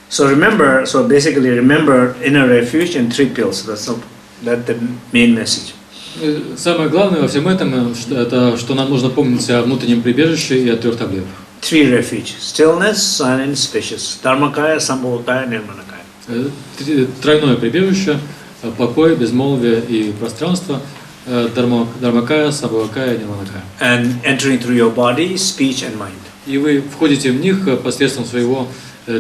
So remember, so basically remember inner refuge and three pills. That's the main message. Самое главное во всем этом, это что нам нужно помнить о внутреннем прибежище и о 3 таблетках. Three refuge: stillness, silence, spacious. Dharmakaya, Sambhavakaya, Nirmanakaya. Тройное прибежище, покой, безмолвие и пространство, Дharmakaya, Sambhavakaya, Nirmanakaya. And entering through your body, speech and mind. И вы входите в них посредством своего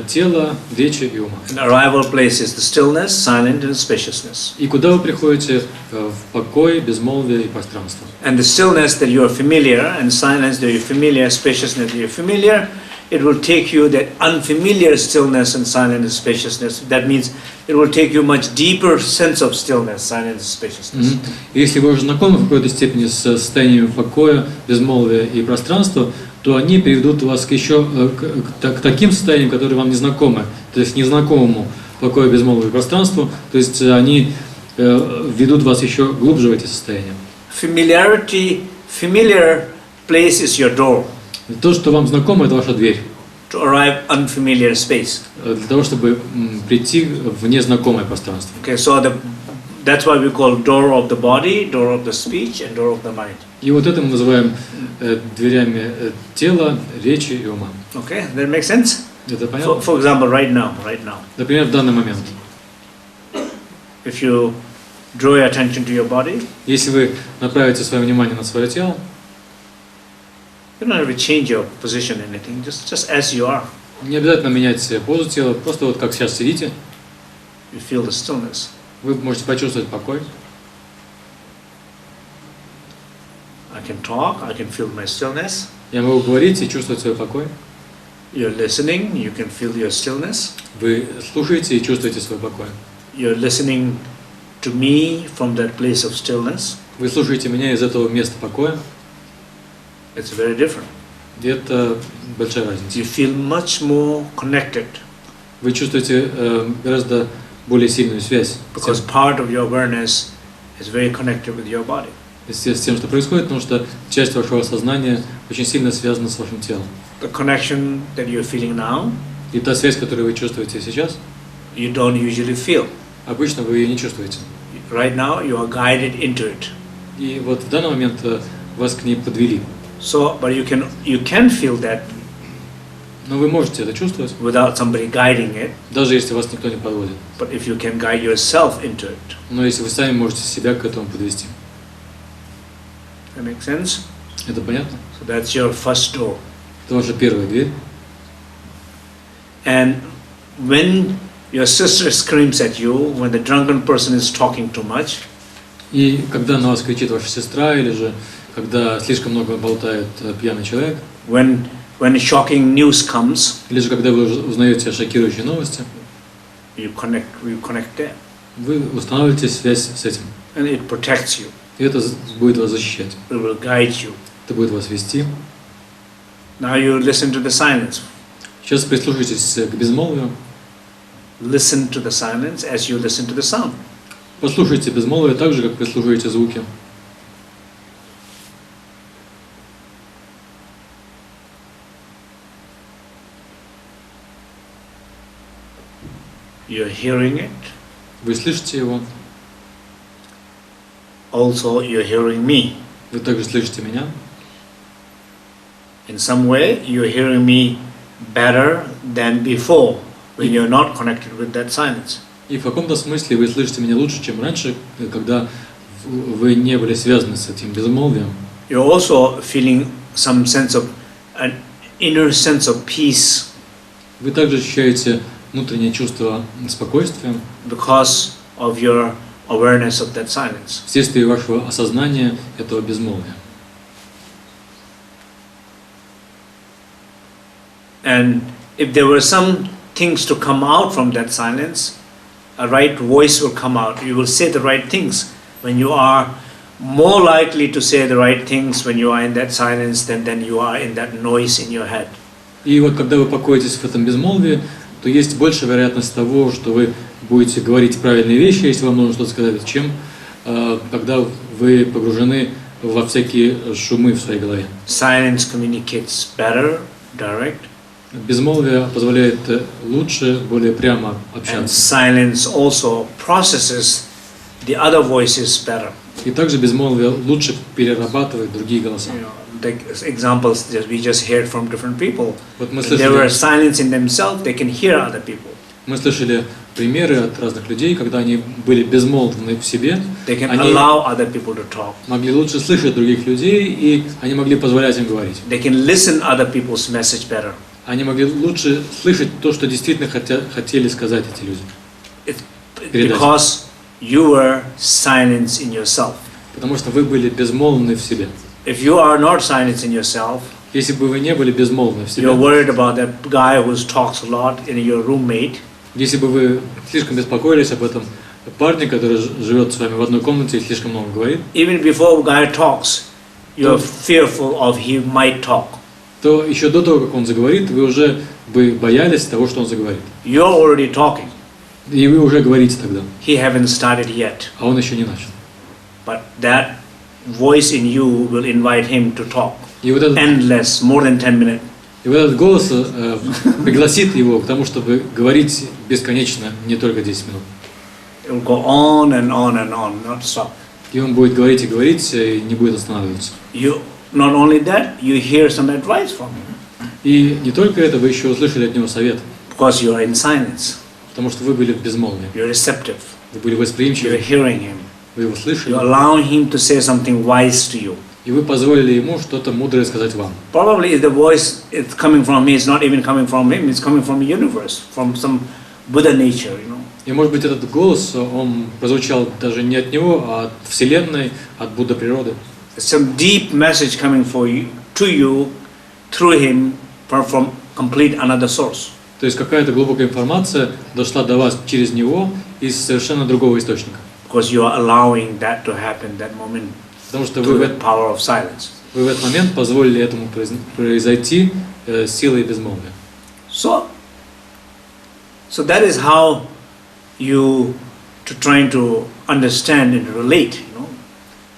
тела, речи и ума. And arrival place is the stillness, silence and spaciousness. И куда вы приходите? В покой, безмолвие и пространство. And the stillness that you are familiar, and silence that you're familiar, spaciousness that you're familiar, it will take you that unfamiliar stillness and silence and spaciousness. That means it will take you much deeper sense of stillness, silence and spaciousness. Если вы уже знакомы в какой-то степени с состоянием покоя, безмолвия и пространства, то они приведут вас к таким состояниям, которые вам не знакомы, то есть незнакомому покою, безмолвию и пространству, то есть они ведут вас еще глубже в эти состояния. Familiar place is your door. То, что вам знакомо, это ваша дверь. To arrive unfamiliar space. Для того, чтобы прийти в незнакомое пространство. Okay, so that's why we call door of the body, door of the speech, and door of the mind. И вот это мы называем дверями тела, речи и ума. Okay, that makes sense? Это понятно? For example, right now. Например, в данный момент. If you draw your attention to your body, если вы направите свое внимание на свое тело, you don't have to change your position or anything, just as you are. Не обязательно менять позу тела, просто вот как сейчас сидите. You feel the stillness. Вы можете почувствовать покой. I can talk, I can feel my stillness. Я могу говорить и чувствовать свой покой. You're listening, you can feel your stillness. Вы слушаете и чувствуете свой покой. You're listening to me from that place of stillness. Вы слушаете меня из этого места покоя. It's very different. Это большая разница. You feel much more connected. Вы чувствуете гораздо более сильную связь. Because part of your awareness is very connected with your body. С тем, что происходит, потому что часть вашего сознания очень сильно связана с вашим телом. The connection that you're feeling now, и та связь, которую вы чувствуете сейчас, you don't usually feel. Обычно вы ее не чувствуете. Right now you are guided into it. И вот в данный момент вас к ней подвели. So, but you can feel that. Но вы можете это чувствовать. Without somebody guiding it. Даже если вас никто не подводит. But if you can guide yourself into it. Но если вы сами можете себя к этому подвести. That makes sense? Это понятно? So that's your first door. Это ваша первая дверь. And when your sister screams at you, when the drunken person is talking too much. И когда на вас кричит ваша сестра, или же когда слишком много болтает пьяный человек. When shocking news comes. Или же когда вы узнаете шокирующие новости. You connect there. Вы устанавливаете связь с этим. And it protects you. И это будет вас защищать. It will guide you. Это будет вас вести. Now you listen to the silence. Сейчас прислушайтесь к безмолвию. Listen to the silence as you listen to the sound. Послушайте безмолвие так же, как прислушиваете звуки. You're hearing it. Вы слышите его. Also, you're hearing me. Вы также слышите меня. In some way, you're hearing me better than before, when you're not connected with that silence. И в каком-то смысле вы слышите меня лучше, чем раньше, когда вы не были связаны с этим безмолвием. You're also feeling some sense of an inner sense of peace. Вы также ощущаете внутреннее чувство спокойствия. Because of your awareness of that silence. Вследствие вашего осознания этого безмолвия. And if there were some things to come out from that silence, a right voice will come out. You will say the right things. When you are more likely to say the right things when you are in that silence than you are in that noise in your head. И вот когда вы покоитесь в этом безмолвии, то есть большая вероятность того, что вы будете говорить правильные вещи, если вам нужно что-то сказать, чем когда вы погружены во всякие шумы в своей голове. Silence communicates better, direct. Безмолвие позволяет лучше, более прямо And общаться. silence also processes the other voices better. И также безмолвие лучше перерабатывает другие голоса. You know, the examples that we just heard from different people. Вот мы When they were слышали, silent in themselves, they can hear other people. мы слышали примеры от разных людей, когда они были безмолвны в себе, They can они allow other people to talk. могли лучше слышать других людей, и они могли позволять им говорить. They can listen other people's message better. Они могли лучше слышать то, что действительно хотели сказать эти люди. Because you were silent in yourself. Потому что вы были безмолвны в себе. If you are not silent in yourself, Если бы вы не были безмолвны в себе, you're worried about that guy who talks a lot in your roommate. если бы вы слишком беспокоились об этом парне, который живет с вами в одной комнате и слишком много говорит, Even before guy talks, you're fearful of he might talk. то еще до того, как он заговорит, вы уже бы боялись того, что он заговорит. You're already talking. И вы уже говорите тогда, He haven't started yet. а он еще не начал. But that voice in you will invite him to talk. И вот этот, Endless, more than 10 minutes. и вот этот голос пригласит его к тому, чтобы говорить бесконечно, не только 10 минут. It will go on and on and on, not stop. И он будет говорить и говорить, и не будет останавливаться. You, not only that, you hear some advice from him. И не только это, вы еще услышали от него совет, Because you are in silence. потому что вы были в безмолвии. You're receptive. Вы были You're восприимчивы, hearing him. вы его слышали, You're allowing him to say something wise to you. и вы позволили ему что-то мудрое сказать вам. Probably if the voice is coming from me, it's not even coming from him, it's coming from the universe, from some Buddha nature, you know. И может быть этот голос, он прозвучал даже не от него, а от Вселенной, от Будда природы. Some deep message coming to you through him from complete another source. То есть какая-то глубокая информация дошла до вас через него из совершенно другого источника. Because you are allowing that to happen, that moment, Потому что through the power of silence. вы в этот момент позволили этому произойти силой безмолвия. So that is how you trying to understand and relate, you know.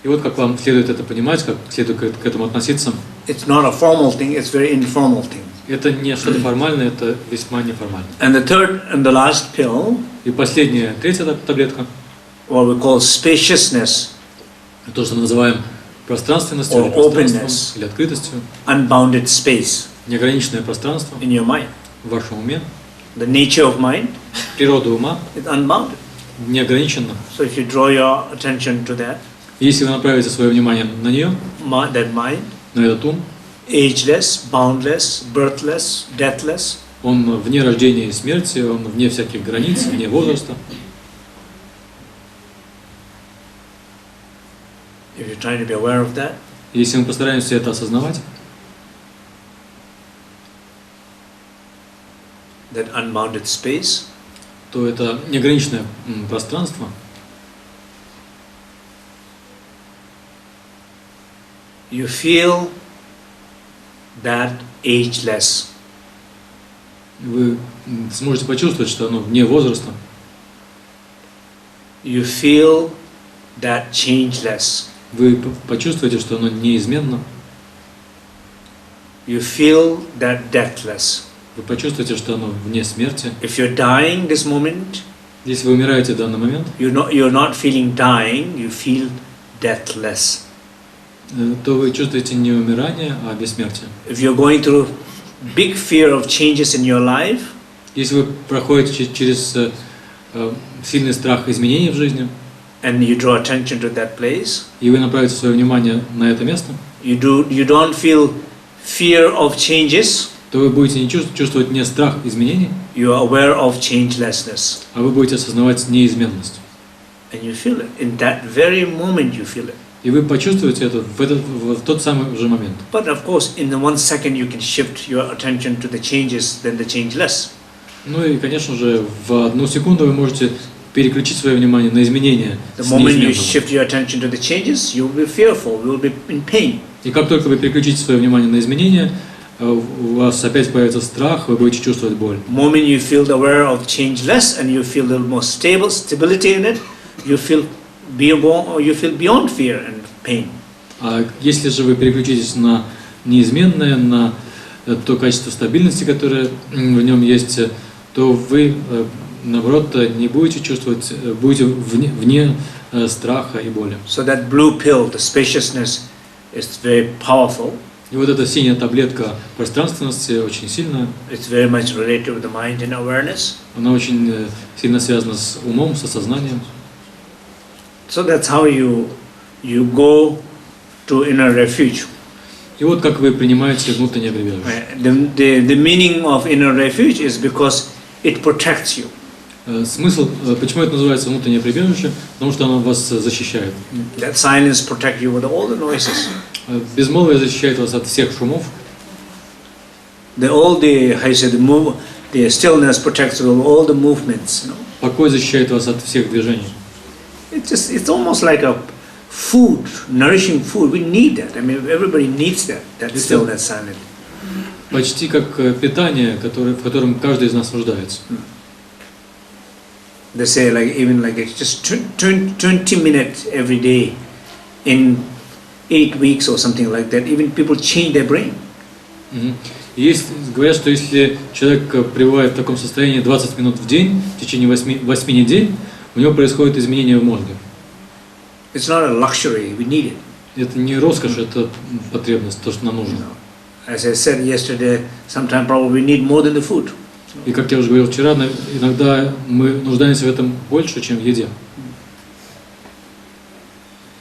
И вот как вам следует это понимать, как следует к этому относиться. It's not a formal thing, it's very informal thing. Это не что-то формальное, это весьма неформально. And the third and the last pill, И последняя, третья таблетка, what we call spaciousness, то, что мы называем пространственностью Or или пространством, openness. или открытостью, unbounded space неограниченное пространство in your mind. в вашем уме, The nature of mind природа ума is unbounded. неограничена. So if you draw your attention to that, Если вы направите свое внимание на нее, that mind, на этот ум, ageless, boundless, birthless, deathless, он вне рождения и смерти, он вне всяких границ, вне возраста. if you're trying to be aware of that, Если мы постараемся это осознавать, that unbounded space, то это неограниченное пространство, you feel that ageless. вы сможете почувствовать, что оно вне возраста, You feel that changeless. вы почувствуете, что оно неизменно, You feel that deathless. вы почувствуете, что оно вне смерти. If you're dying this moment, Если вы умираете в данный момент, you're not feeling dying, you feel deathless. то вы чувствуете не умирание, а бессмертие. If you're going through big fear of changes in your life, Если вы проходите через сильный страх изменений в жизни, and you draw attention to that place, и вы направите свое внимание на это место, you don't feel fear of changes, то вы будете не чувствовать не страх изменений, you are aware of changelessness. а вы будете осознавать неизменность. And you feel it. In that very moment you feel it. И вы почувствуете это в тот самый же момент. But of course, in the 1 second you can shift your attention to the changes, then the changeless. Ну и, конечно же, в одну секунду вы можете переключить свое внимание на изменения The с moment you неизменного. shift your attention to the changes, you will be fearful, you will be in pain. И как только вы переключите свое внимание на изменения, у вас опять появится страх, вы будете чувствовать боль. The moment you feel aware of changeless and you feel a little more stability in it, you feel beyond fear and pain. А если же вы переключитесь на неизменное, на то качество стабильности, которое в нем есть, то вы, наоборот, не будете чувствовать, будете вне страха и боли. So that blue pill, the spaciousness, is very powerful. И вот эта синяя таблетка пространственности очень сильная. It's very much related with the mind and awareness. Она очень сильно связана с умом, с осознанием. So that's how you go to inner refuge. И вот как вы принимаете внутреннее прибежище. The meaning of inner refuge is because it protects you. Смысл, почему это называется внутреннее прибежище? Потому что оно вас защищает. That silence protects you with all the noises. Безмолвие защищает вас от всех шумов. The stillness protects you with all the movements. You know? Покой защищает вас от всех движений. It's almost like a food, nourishing food. We need that. I mean, everybody needs that stillness, silence. Почти как питание, в котором каждый из нас нуждается. They say just 20 minutes every day in 8 weeks or something like that. Even people change their brain. Говорят, что если человек пребывает в таком состоянии 20 минут в день, в течение 8 недель, у него происходит изменение в мозге. It's not a luxury, we need it. Это не роскошь, это потребность, то, что нам нужно. As I said yesterday, sometimes probably we need more than the food. И как я уже говорил вчера, иногда мы нуждаемся в этом больше, чем в еде.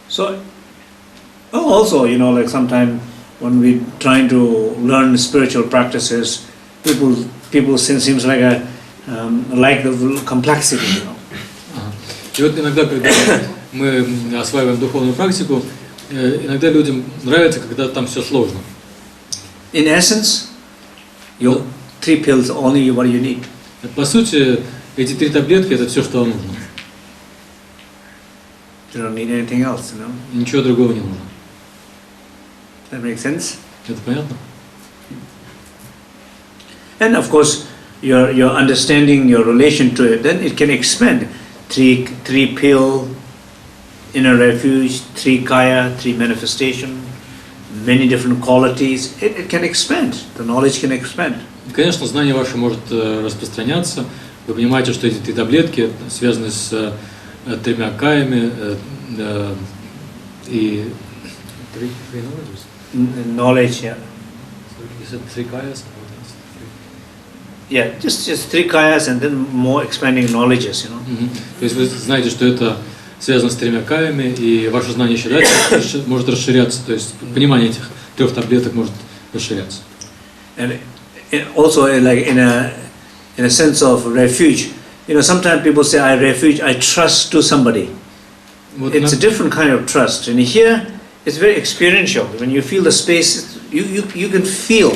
So, also, like sometimes when we trying to learn spiritual practices, people seems like the complexity, И вот иногда, когда мы осваиваем духовную практику, иногда людям нравится, когда там все сложно. In essence, your 3 pills only what you need. По сути, эти 3 таблетки это все, что вам нужно. You don't need anything else, Ничего другого не нужно. That makes sense? Это понятно? And of course, your understanding your relation to it, then it can expand. 3 pill, inner refuge, 3 kaya, 3 manifestation, many different qualities. It can expand. The knowledge can expand. Конечно, знание ваше может распространяться. Вы понимаете, что эти 3 таблетки связаны с 3 каями и... Knowledge, yeah. You said 3 kayas? Yeah, just 3 kayas and then more expanding knowledges, То есть вы знаете, что это связано с 3 каями, и ваше знание еще дальше может расширяться, то есть понимание этих 3 таблеток может расширяться. And also, like in a sense of refuge, sometimes people say, I refuge, I trust to somebody. It's a different kind of trust. And here, it's very experiential. When you feel the space, you can feel.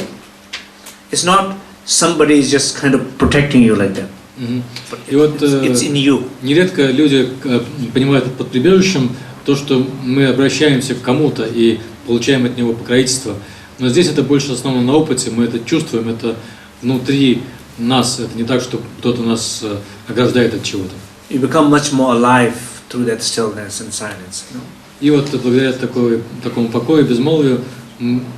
It's not somebody is just kind of protecting you like that. But it's in you. Нередко люди понимают под прибежищем то, что мы обращаемся к кому-то и получаем от него покровительство. Но здесь это больше основано на опыте, мы это чувствуем, это внутри нас, это не так, что кто-то нас ограждает от чего-то. You become much more alive through that stillness and silence. И вот благодаря такому покою, безмолвию,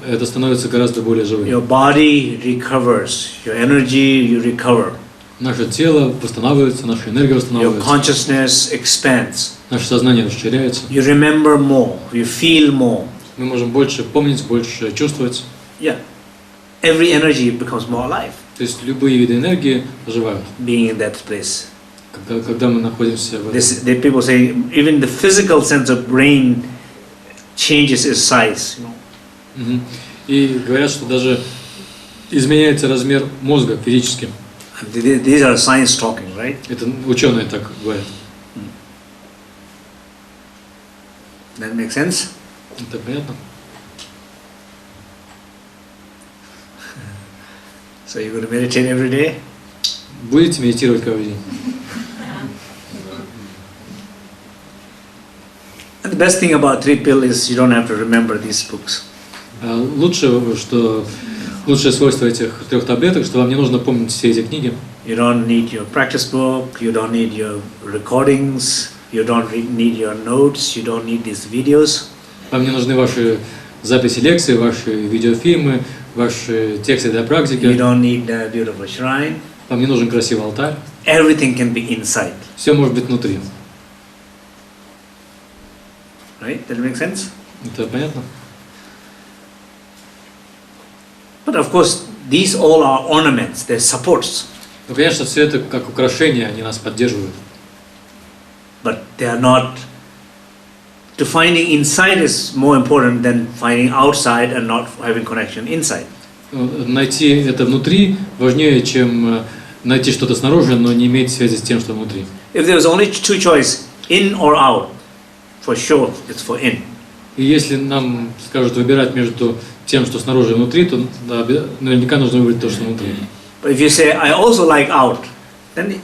это становится гораздо более живым. Your body recovers, your energy you recover. Наше тело восстанавливается, наша энергия восстанавливается. Your consciousness expands. Наше сознание расширяется. You remember more, you feel more. Мы можем больше помнить, больше чувствовать. Yeah, every energy becomes more alive. То есть любые виды энергии оживают. Being in that place. Когда мы находимся в этом. People say even the physical sense of brain changes its size. И говорят, что даже изменяется размер мозга физически. These are science talking, right? Это ученые так говорят. That makes sense? Это понятно? So you're going to meditate every day? Будете медитировать каждый день? And the best thing about 3 pill is you don't have to remember these books. Лучшее свойство этих 3 таблеток, что вам не нужно помнить все эти книги. You don't need your practice book, you don't need your recordings, you don't need your notes, you don't need these videos. Вам не нужны ваши записи лекций, ваши видеофильмы, ваши тексты для практики. You don't need a beautiful shrine. Вам не нужен красивый алтарь. Everything can be inside. Все может быть внутри. Right? That makes sense? Это понятно? But of course, these all are ornaments, they're supports. Ну, конечно, все это как украшения, они нас поддерживают. But they are not. To finding inside is more important than finding outside and not having connection inside. Найти это внутри важнее, чем найти что-то снаружи, но не иметь связи с тем, что внутри. If there was only two choices, in or out, for sure it's for in. И если нам скажут выбирать между тем, что снаружи и внутри, то да, наверняка нужно выбрать то, что внутри. But if you say, I also like out, then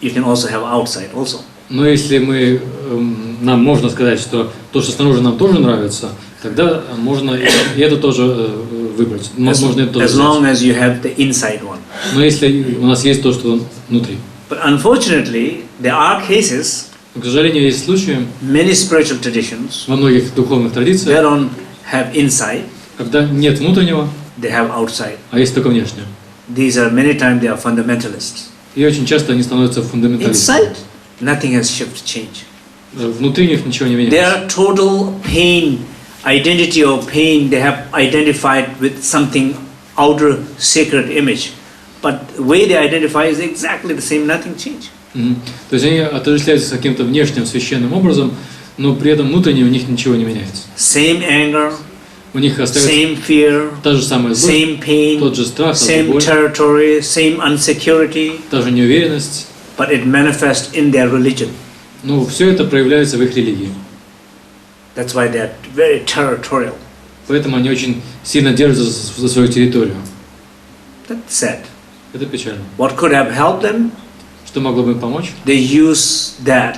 you can also have outside also. Но если нам можно сказать, что то, что снаружи нам тоже нравится, тогда можно и это тоже выбрать. Можно это тоже as long as you have the inside one. Но если у нас есть то, что внутри. But unfortunately, there are cases, К сожалению, есть случаи many spiritual traditions, во многих духовных they традициях, don't have inside, когда нет внутреннего, they have outside. а есть только внешнее. These are many times they are fundamentalists. И очень часто они становятся фундаменталистами. Inside, nothing has shifted, changed. Внутри них ничего не They меняется. are total pain, identity of pain. They have identified with something outer sacred image, but the way they identify is exactly the same. Nothing changed. То есть они отождествляются с каким-то внешним священным образом, но при этом внутренне у них ничего не меняется. Same anger, У них остается same fear, та же самая злость, same pain, тот же страх, та же same боль, territory, same insecurity, та же неуверенность. but it manifests in their religion. Но все это проявляется в их религии. That's why they are very territorial. Поэтому они очень сильно держатся за свою территорию. That's sad. Это печально. What could have helped them? Что могло бы им помочь? They use that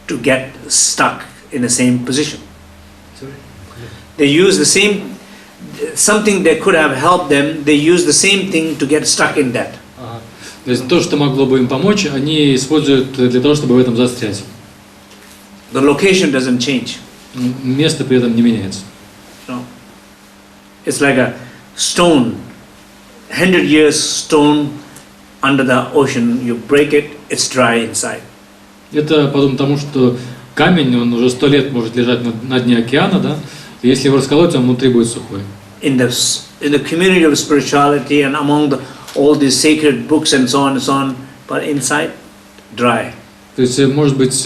to get stuck in the same position. They use the same, something that could have helped them, they use the same thing to get stuck in that. То есть то, что могло бы им помочь, они используют для того, чтобы в этом застрять. The location doesn't change. Место при этом не меняется. No. It's like a stone, 100 years stone under the ocean, you break it, it's dry inside. Это подобно тому, что камень, он уже 100 лет может лежать на дне океана, да? И если его расколоть, он внутри будет сухой. In the community of spirituality and among all these sacred books and so on, but inside, dry. То есть, может быть,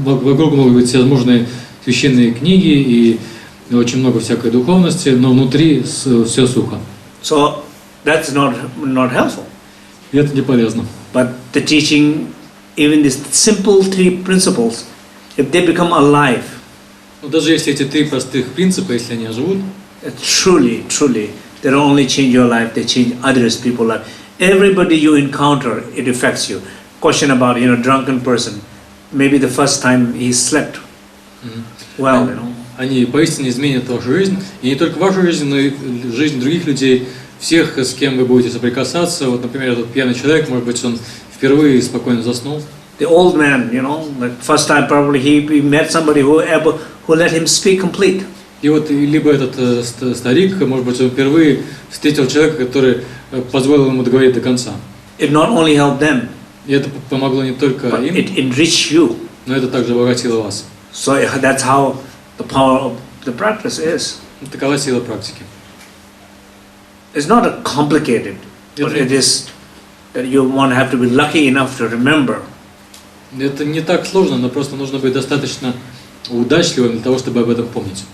вокруг могут быть всевозможные священные книги и очень много всякой духовности, но внутри все сухо. So that's not helpful. И это не полезно. But the teaching, even these simple three principles, if they become alive, Но даже если эти три простых принципа, если они оживут, truly, they don't only change your life, they change others, people's life. Everybody you encounter, it affects you. Question about, drunken person. Maybe the first time he slept well, Они поистине изменят вашу жизнь, и не только вашу жизнь, но и жизнь других людей, всех, с кем вы будете соприкасаться. Вот, например, этот пьяный человек, может быть, он впервые спокойно заснул. The old man, like first time probably he met somebody who let him speak complete. И вот либо этот старик, может быть, он впервые встретил человека, который позволил ему договорить до конца. It not only helped them, И это помогло не только but им, it enriched you. но это также обогатило вас. So that's how the power of the practice is. Такова сила практики. It's not a complicated, but it is that you want to have to be lucky enough to remember. Это не так сложно, но просто нужно быть достаточно удачливым для того, чтобы об этом помнить.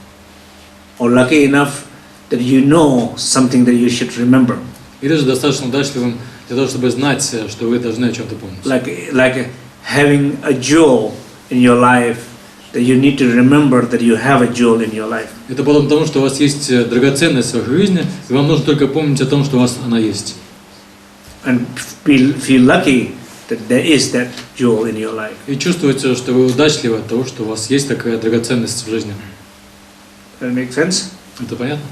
Or lucky enough that you know something that you should remember. Или же достаточно удачливым для того, чтобы знать, что вы должны о чем-то помнить. Like having a jewel in your life, that you need to remember that you have a jewel in your life. Это подобно тому, что у вас есть драгоценность в вашей жизни, и вам нужно только помнить о том, что у вас она есть. And feel lucky that there is that jewel in your life. И чувствуете, что вы удачливы от того, что у вас есть такая драгоценность в жизни. That makes sense? Это понятно?